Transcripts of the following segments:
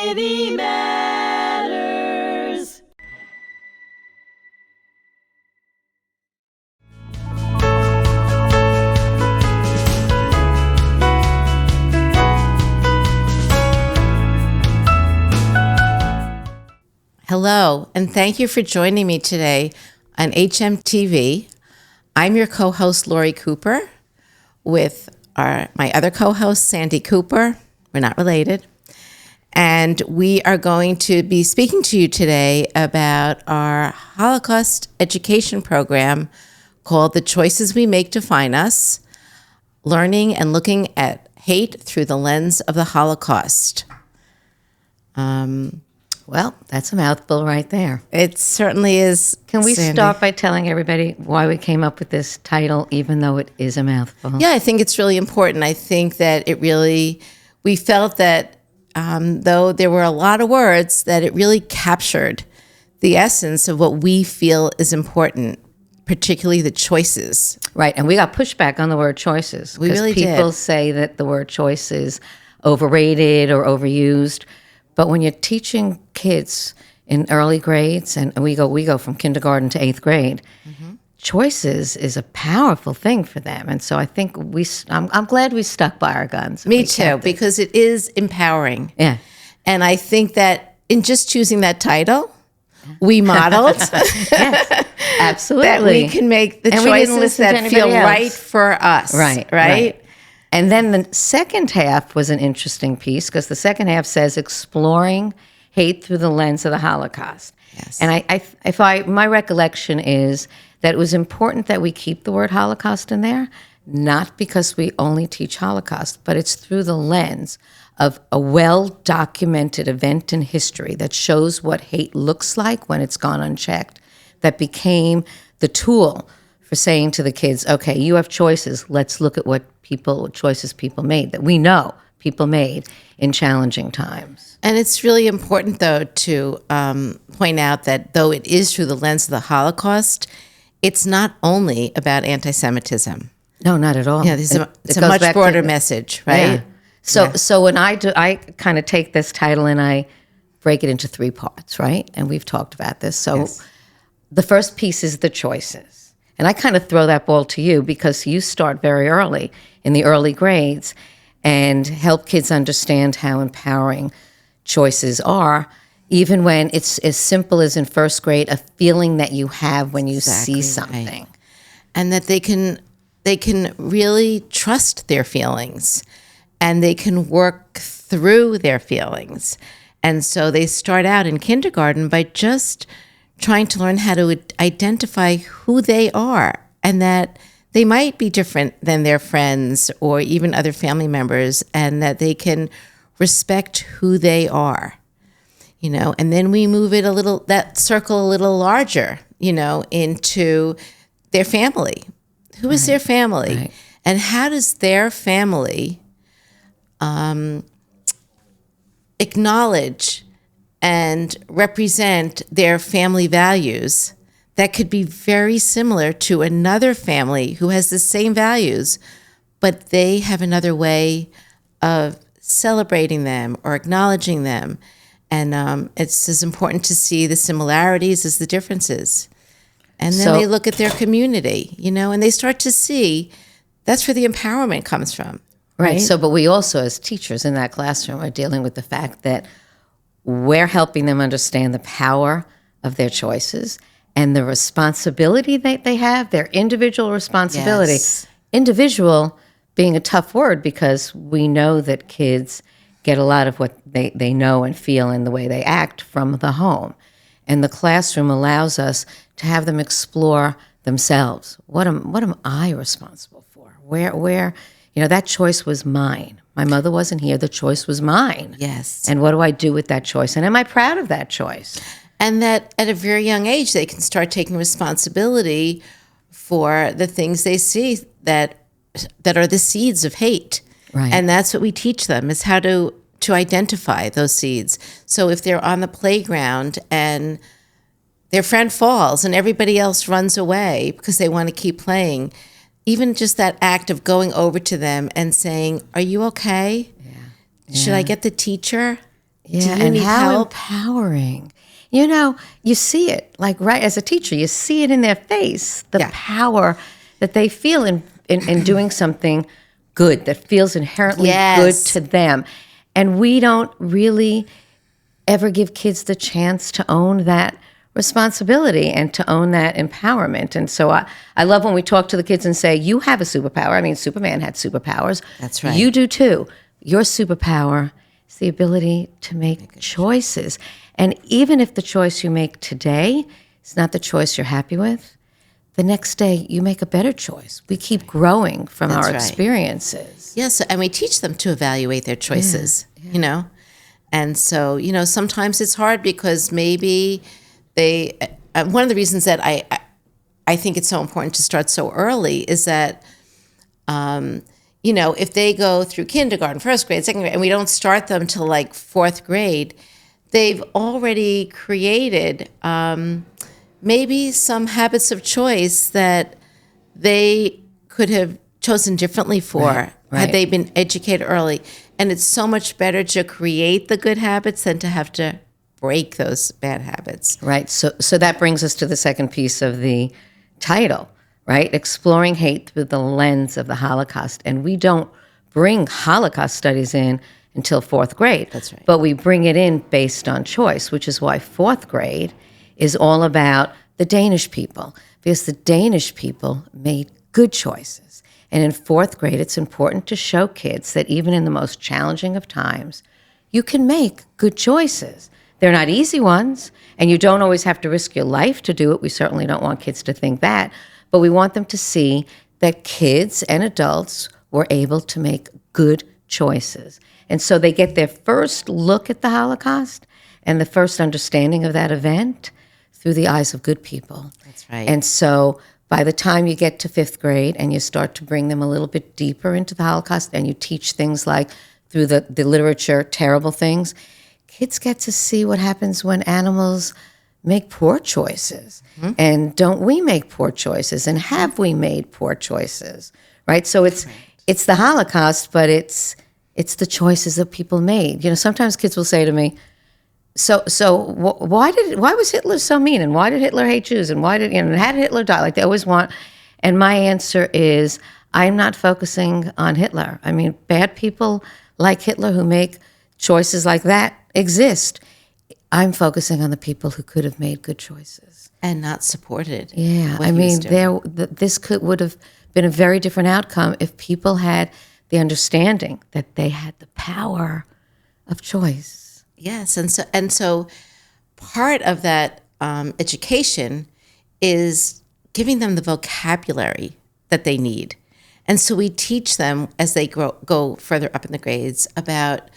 Humanity Matters. Hello, and thank you for joining me today on HMTV. I'm your co-host, Lori Cooper, with my other co-host, Sandi Cooper. We're not related. And we are going to be speaking to you today about our Holocaust-education program called The Choices We Make Define Us, Learning and Looking at Hate Through the Lens of the Holocaust. Well, that's a mouthful right there. It certainly is. Can we Sandi. start by telling everybody why we came up with this title, even though it is a mouthful? Yeah, I think it's really important. I think that we felt that though there were a lot of words, that it really captured the essence of what we feel is important, particularly the choices. Right, and we got pushback on the word choices. We really did. Because people say that the word choice is overrated or overused. But when you're teaching kids in early grades, and we go from kindergarten to 8th grade, choices is a powerful thing for them. And so I think I'm glad we stuck by our guns. Me too, because it is empowering. Yeah. And I think that in just choosing that title, we modeled Yes, absolutely. that we can make the And we didn't choices listen to that feel anybody else. right for us. Right? And then the second half was an interesting piece because the second half says exploring hate through the lens of the Holocaust. Yes. And my recollection is that it was important that we keep the word Holocaust in there, not because we only teach Holocaust, but it's through the lens of a well-documented event in history that shows what hate looks like when it's gone unchecked, that became the tool for saying to the kids, okay, you have choices. Let's look at what choices people made that we know people made in challenging times. And it's really important, though, to point out that though it is through the lens of the Holocaust, it's not only about anti-Semitism. No, not at all. Yeah, it's a much broader message, right? Yeah. So when I kind of take this title and I break it into 3 parts, right? And we've talked about this. So the first piece is the choices. And I kind of throw that ball to you because you start very early in the early grades and help kids understand how empowering choices are, even when it's as simple as in first grade, a feeling that you have when you see something. Right. And that they can really trust their feelings and they can work through their feelings. And so they start out in kindergarten by just trying to learn how to identify who they are and that they might be different than their friends or even other family members and that they can respect who they are, and then we move it that circle a little larger, into their family. Who is their family? Right. And how does their family acknowledge and represent their family values that could be very similar to another family who has the same values, but they have another way of celebrating them or acknowledging them. And it's as important to see the similarities as the differences. And then they look at their community, and they start to see that's where the empowerment comes from. Right. So, but we also, as teachers in that classroom, are dealing with the fact that we're helping them understand the power of their choices and the responsibility that they have, their individual responsibility. Yes. Individual being a tough word because we know that kids get a lot of what they know and feel in the way they act from the home. And the classroom allows us to have them explore themselves. What am I responsible for? Where that choice was mine. My mother wasn't here. The choice was mine. Yes. And what do I do with that choice? And am I proud of that choice? And that at a very young age, they can start taking responsibility for the things they see that are the seeds of hate. Right. And that's what we teach them, is how to identify those seeds. So if they're on the playground and their friend falls and everybody else runs away because they want to keep playing, even just that act of going over to them and saying, "Are you okay? Yeah. Should I get the teacher?" Yeah, Do you and need how help? empowering. You know, you see it, like right as a teacher, you see it in their face, the Yeah. power that they feel in doing something good, that feels inherently good Yes. to them. And we don't really ever give kids the chance to own that responsibility and to own that empowerment. And so I love when we talk to the kids and say, you have a superpower. I mean, Superman had superpowers. That's right. You do too. Your superpower is the ability to make choices. And even if the choice you make today is not the choice you're happy with, the next day you make a better choice. We keep growing from That's our right. experiences. Yes, and we teach them to evaluate their choices, you know? And so, sometimes it's hard because maybe they, one of the reasons that I think it's so important to start so early is that, if they go through kindergarten, first grade, second grade, and we don't start them till like fourth grade, they've already created maybe some habits of choice that they could have chosen differently for had they been educated early. And it's so much better to create the good habits than to have to break those bad habits. Right. So that brings us to the second piece of the title, right? Exploring hate through the lens of the Holocaust. And we don't bring Holocaust studies in until fourth grade. That's right. But we bring it in based on choice, which is why fourth grade is all about the Danish people, because the Danish people made good choices. And in fourth grade, it's important to show kids that even in the most challenging of times, you can make good choices. They're not easy ones, and you don't always have to risk your life to do it. We certainly don't want kids to think that, but we want them to see that kids and adults were able to make good choices. And so they get their first look at the Holocaust and the first understanding of that event through the eyes of good people. That's right. And so by the time you get to fifth grade and you start to bring them a little bit deeper into the Holocaust and you teach things like through the literature, terrible things, kids get to see what happens when animals make poor choices. Mm-hmm. And don't we make poor choices? And have we made poor choices? Right? So it's the Holocaust, but it's the choices that people made. Sometimes kids will say to me, why was Hitler so mean, and why did Hitler hate Jews, and how did Hitler die? Like they always want. And my answer is, I'm not focusing on Hitler. I mean, bad people like Hitler who make choices like that exist. I'm focusing on the people who could have made good choices and not supported. Yeah, I mean, this would have been a very different outcome if people had the understanding that they had the power of choice. Yes, and so part of that education is giving them the vocabulary that they need. And so we teach them as they go further up in the grades about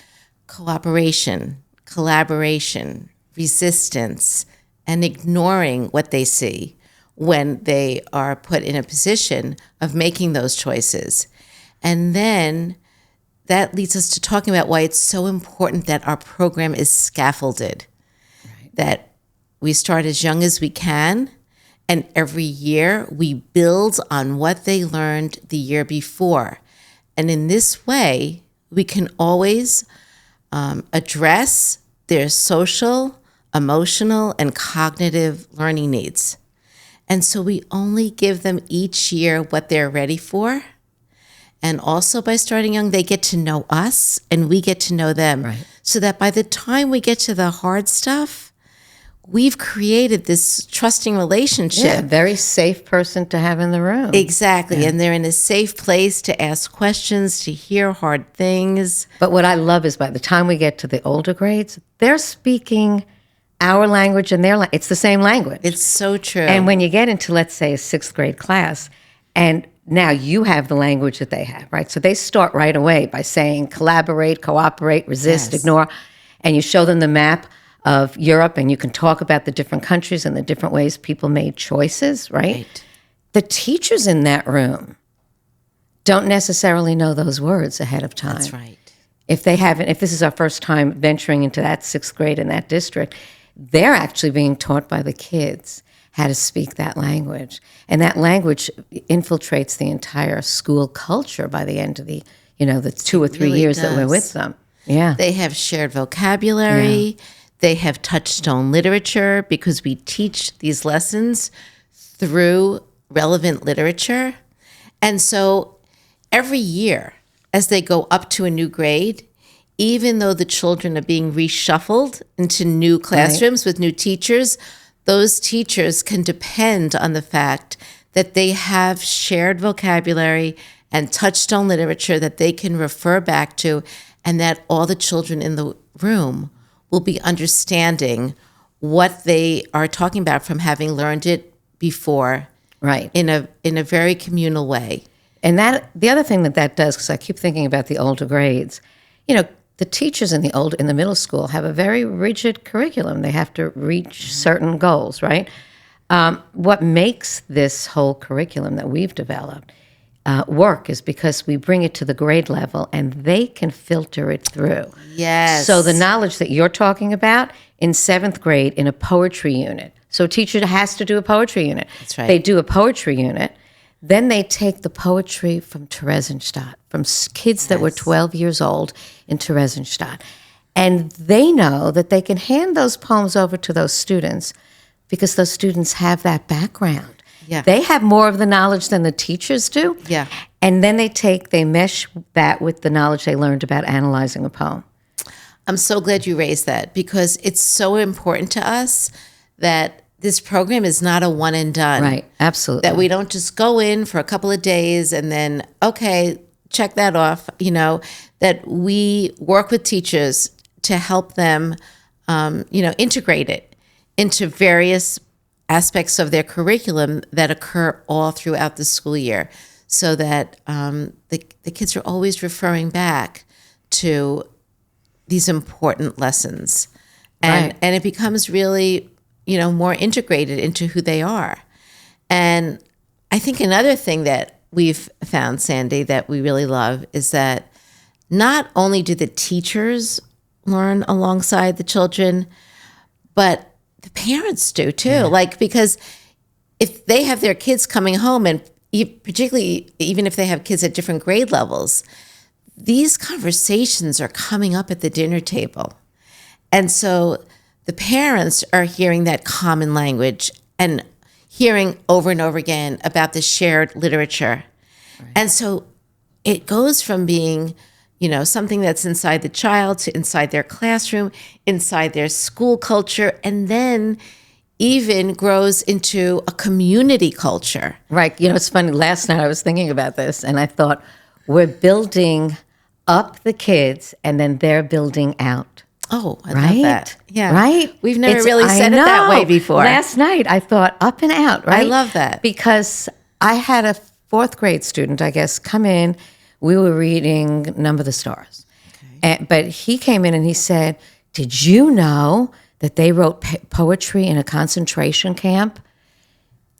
cooperation, collaboration, resistance, and ignoring what they see when they are put in a position of making those choices. And then that leads us to talking about why it's so important that our program is scaffolded, that we start as young as we can, and every year we build on what they learned the year before. And in this way, we can always address their social, emotional, and cognitive learning needs. And so we only give them each year what they're ready for. And also by starting young, they get to know us and we get to know them. Right. So that by the time we get to the hard stuff, we've created this trusting relationship. Yeah, a very safe person to have in the room. Exactly. Yeah. And they're in a safe place to ask questions, to hear hard things. But what I love is by the time we get to the older grades, they're speaking our language and their language. It's the same language. It's so true. And when you get into, let's say, a sixth grade class, and now you have the language that they have, right? So they start right away by saying collaborate, cooperate, resist, ignore, and you show them the map of Europe, and you can talk about the different countries and the different ways people made choices, right? The teachers in that room don't necessarily know those words ahead of time. That's right. If this is our first time venturing into that sixth grade in that district, they're actually being taught by the kids how to speak that language. And that language infiltrates the entire school culture by the end of the 2 or 3 years that we're with them. Yeah. They have shared vocabulary. They have touchstone literature because we teach these lessons through relevant literature. And so every year, as they go up to a new grade, even though the children are being reshuffled into new classrooms with new teachers, those teachers can depend on the fact that they have shared vocabulary and touchstone literature that they can refer back to, and that all the children in the room will be understanding what they are talking about from having learned it before, Right. in a very communal way. And that the other thing that does, because I keep thinking about the older grades, the teachers in the middle school have a very rigid curriculum. They have to reach certain goals, right? What makes this whole curriculum that we've developed work is because we bring it to the grade level and they can filter it through. Yes. So the knowledge that you're talking about in 7th grade in a poetry unit. So a teacher has to do a poetry unit. That's right. They do a poetry unit. Then they take the poetry from Theresienstadt, from kids that were 12 years old in Theresienstadt. And they know that they can hand those poems over to those students because those students have that background. Yeah. They have more of the knowledge than the teachers do. Yeah. And then they mesh that with the knowledge they learned about analyzing a poem. I'm so glad you raised that because it's so important to us that this program is not a one and done. Right, absolutely. That we don't just go in for a couple of days and then, okay, check that off, that we work with teachers to help them, integrate it into various aspects of their curriculum that occur all throughout the school year so that the kids are always referring back to these important lessons. And it becomes really, more integrated into who they are. And I think another thing that we've found, Sandi, that we really love is that not only do the teachers learn alongside the children, but the parents do too. Yeah. Because if they have their kids coming home, and particularly even if they have kids at different grade levels, these conversations are coming up at the dinner table. And so the parents are hearing that common language and hearing over and over again about the shared literature. Right. And so it goes from being, something that's inside the child to inside their classroom, inside their school culture, and then even grows into a community culture. Right. It's funny. Last night I was thinking about this and I thought, we're building up the kids and then they're building out. Oh, I love that. Yeah. Right? We've never really said it that way before. Last night I thought up and out, right? I love that. Because I had a 4th grade student, I guess, come in. We were reading Number the Stars. Okay. But he came in and he said, did you know that they wrote poetry in a concentration camp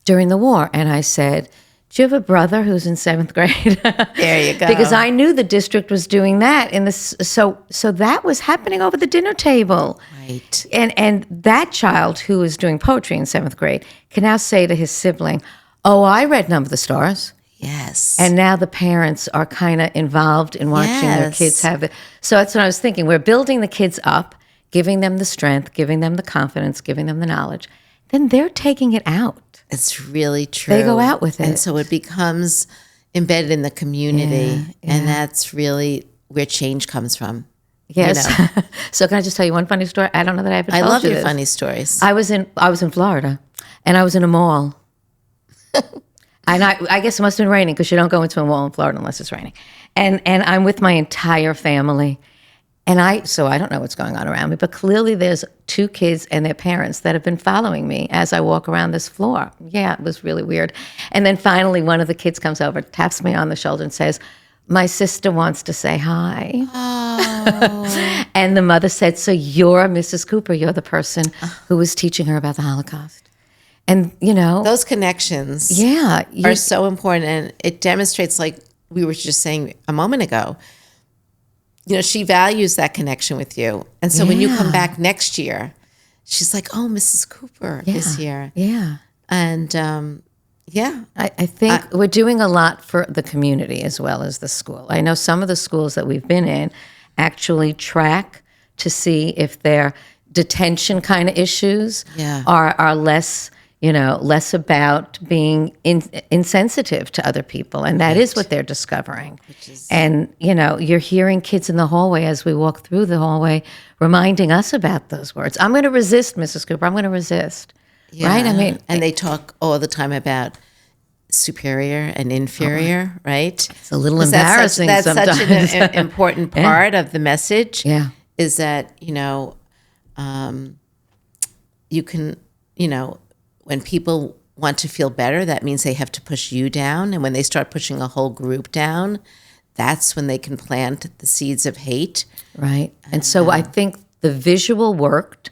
during the war? And I said, do you have a brother who's in 7th grade? There you go. Because I knew the district was doing that. So that was happening over the dinner table. Right. And that child who is doing poetry in 7th grade can now say to his sibling, oh, I read Number the Stars. Yes. And now the parents are kind of involved in watching their kids have it. So that's what I was thinking. We're building the kids up, giving them the strength, giving them the confidence, giving them the knowledge. Then they're taking it out. It's really true. They go out with it. And so it becomes embedded in the community. Yeah. And that's really where change comes from. Yes. So can I just tell you one funny story? I don't know that I ever told you I love your this. funny stories. I was in Florida, and I was in a mall. And I guess it must have been raining because you don't go into a mall in Florida unless it's raining. And I'm with my entire family. And so I don't know what's going on around me, but clearly there's 2 kids and their parents that have been following me as I walk around this floor. Yeah, it was really weird. And then finally one of the kids comes over, taps me on the shoulder and says, my sister wants to say hi. Oh. And the mother said, so you're Mrs. Cooper, you're the person who was teaching her about the Holocaust. And, those connections are so important. And it demonstrates, like we were just saying a moment ago, she values that connection with you. And so when you come back next year, she's like, oh, Mrs. Cooper is here. Yeah. And I think we're doing a lot for the community as well as the school. I know some of the schools that we've been in actually track to see if their detention kind of issues Yeah. are less, less about being insensitive to other people. And that is what they're discovering. And, you're hearing kids in the hallway as we walk through the hallway reminding us about those words. I'm going to resist, Mrs. Cooper. I'm going to resist. Yeah. Right? I mean, and they talk all the time about superior and inferior, right? it's a little embarrassing sometimes. That's such an important part of the message. Yeah. Is that, you can, when people want to feel better, that means they have to push you down. And when they start pushing a whole group down, that's when they can plant the seeds of hate. Right. And so I think the visual worked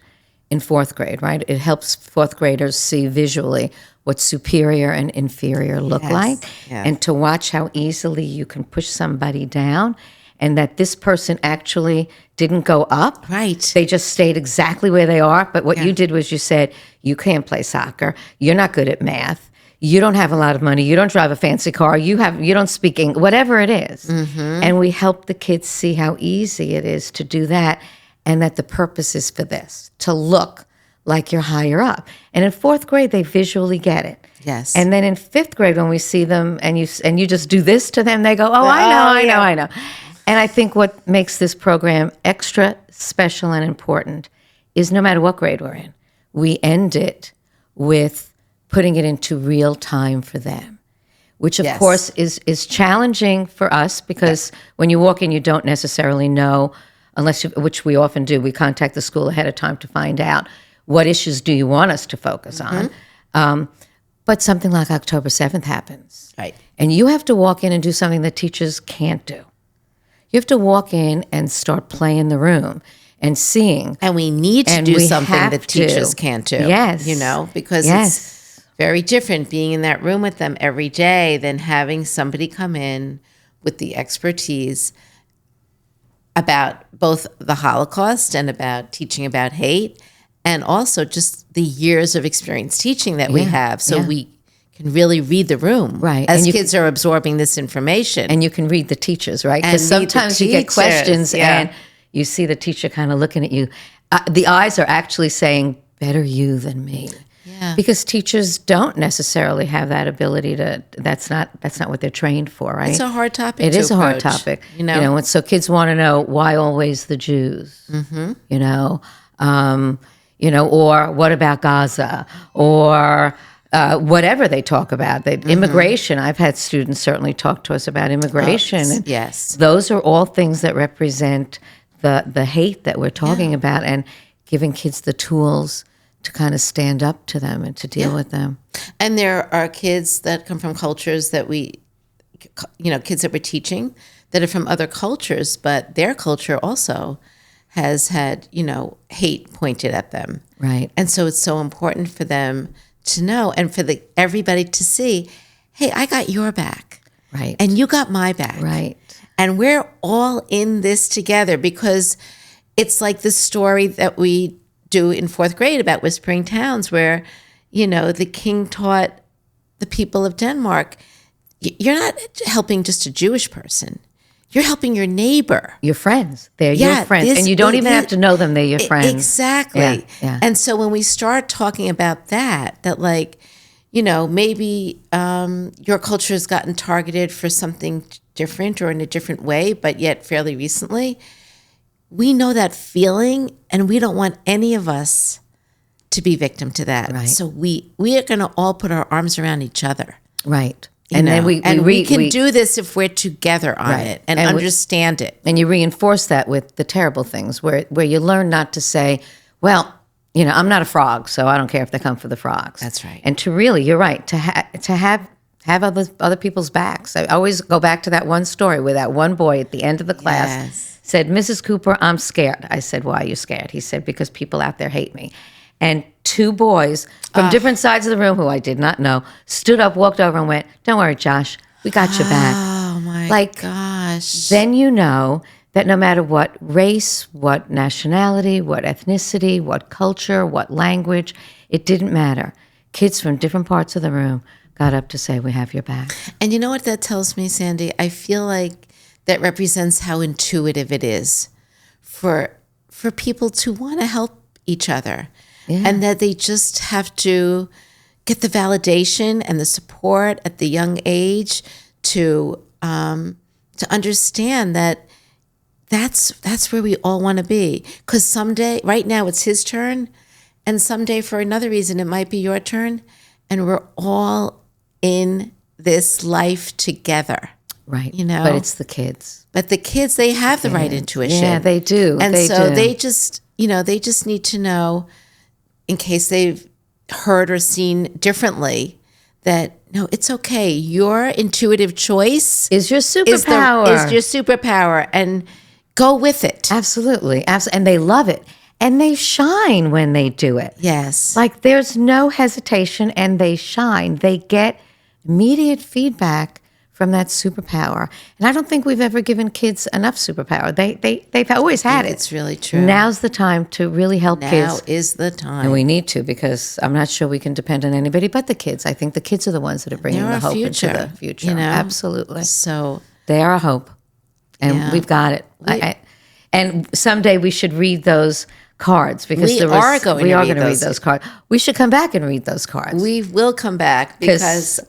in fourth grade, right? It helps fourth graders see visually what superior and inferior look like, and to watch how easily you can push somebody down, and that this person actually didn't go up. Right. They just stayed exactly where they are. But what you did was you said, you can't play soccer. You're not good at math. You don't have a lot of money. You don't drive a fancy car. You don't speak English, whatever it is. And we help the kids see how easy it is to do that, and that the purpose is for this, to look like you're higher up. And in fourth grade, they visually get it. Yes. And then in fifth grade, when we see them and you just do this to them, they go, oh, I know. And I think what makes this program extra special and important is no matter what grade we're in, we end it with putting it into real time for them, which of course is challenging for us because when you walk in, you don't necessarily know, which we often do. We contact the school ahead of time to find out what issues do you want us to focus on. But something like October 7th happens. Right. And you have to walk in and do something that teachers can't do. You have to walk in and start playing the room and seeing. And we need to do something that teachers can't do. Yes. Because it's very different being in that room with them every day than having somebody come in with the expertise about both the Holocaust and about teaching about hate, and also just the years of experience teaching that we have. So we can really read the room as kids are absorbing this information. And you can read the teachers, right? Because sometimes you get questions and you see the teacher kind of looking at you. The eyes are actually saying, better you than me. Yeah. Because teachers don't necessarily have that ability to, that's not what they're trained for, right? It's a hard topic It is a hard topic. So kids want to know, why always the Jews? Or what about Gaza? Or whatever they talk about. Immigration, I've had students certainly talk to us about immigration. And those are all things that represent the hate that we're talking about, and giving kids the tools to kind of stand up to them and to deal with them. And there are kids that come from cultures that kids that we're teaching that are from other cultures, but their culture also has had, hate pointed at them. Right. And so it's so important for them to know, and for everybody to see, hey, I got your back. Right. And you got my back. Right. And we're all in this together, because it's like the story that we do in fourth grade about Whispering Towns, where, the king taught the people of Denmark, you're not helping just a Jewish person. You're helping your neighbor. Your friends. They're your friends. And you don't even have to know them. They're your friends. Exactly. Yeah. And so when we start talking about that maybe your culture has gotten targeted for something different or in a different way, but yet fairly recently, we know that feeling, and we don't want any of us to be victim to that. Right. So we are going to all put our arms around each other. Right. Then we can do this if we're together on it and understand it. And you reinforce that with the terrible things where you learn not to say, well, I'm not a frog, so I don't care if they come for the frogs. That's right. And to really, you're right, to have other people's backs. I always go back to that one story where that one boy at the end of the class said, Mrs. Cooper, I'm scared. I said, why are you scared? He said, because people out there hate me. And two boys from different sides of the room, who I did not know, stood up, walked over and went, don't worry, Josh, we got your back. Oh, my gosh. Then you know that no matter what race, what nationality, what ethnicity, what culture, what language, it didn't matter. Kids from different parts of the room got up to say, we have your back. And you know what that tells me, Sandi? I feel like that represents how intuitive it is for people to want to help each other, Yeah. and that they just have to get the validation and the support at the young age to understand that that's where we all want to be. Because someday, right now, it's his turn, and someday, for another reason, it might be your turn, and we're all in this life together. Right. You know? But it's the kids. But the kids, they have the right intuition. Yeah, they do. And They so do. they just need to know, in case they've heard or seen differently, that no, it's okay. Your intuitive choice Is your is superpower. your superpower, and go with it. Absolutely. And they love it. And they shine when they do it. Yes. Like there's no hesitation and they shine. They get immediate feedback from that superpower. And I don't think we've ever given kids enough superpower. They've always had it. It's really true. Now's the time to really help Now kids. is the time. And we need to, because I'm not sure we can depend on anybody but the kids. I think the kids are the ones that are bringing They're the our hope into future, the future. you know? Absolutely. So They are a hope. And Yeah. we've got it. And someday we should read those cards, because We are going to read read those. those cards. We should come back and read those cards. we will come back, because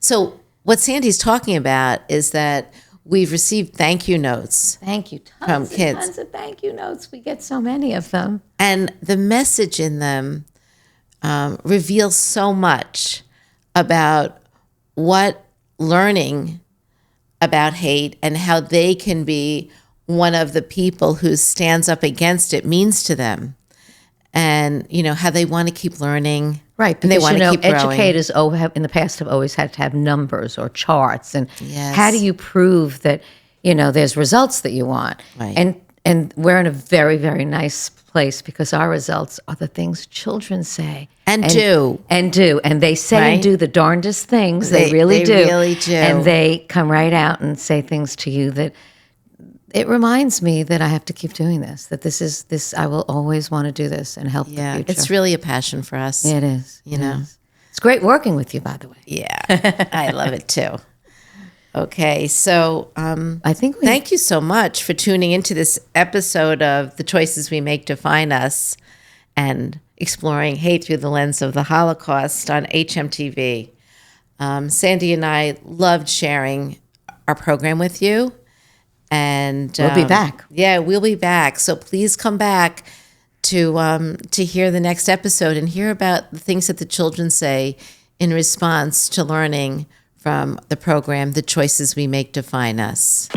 so what Sandy's talking about is that we've received thank you notes. Thank you. From Tons and kids. tons of thank you notes. We get so many of them. And the message in them reveals so much about what learning about hate and how they can be one of the people who stands up against it means to them. And, how they want to keep learning. Right, And they because want to keep growing. educators in the past have always had to have numbers or charts, and Yes. how do you prove that there's results that you want? Right. And we're in a very, very nice place, because our results are the things children say And do. and they say Right? and do the darndest things. They really do. really do. And they come right out and say things to you that it reminds me that I have to keep doing this. That this I will always want to do this and help the Yeah, future. it's really a passion for us. It is. You know. It's great working with you, by the way. Yeah, I love it too. Okay, so I think we thank you so much for tuning into this episode of The Choices We Make Define Us, and exploring hate through the lens of the Holocaust on HMTV. Sandy and I loved sharing our program with you. And We'll be back. Yeah, we'll be back. So please come back to hear the next episode and hear about the things that the children say in response to learning from the program, The Choices We Make Define Us.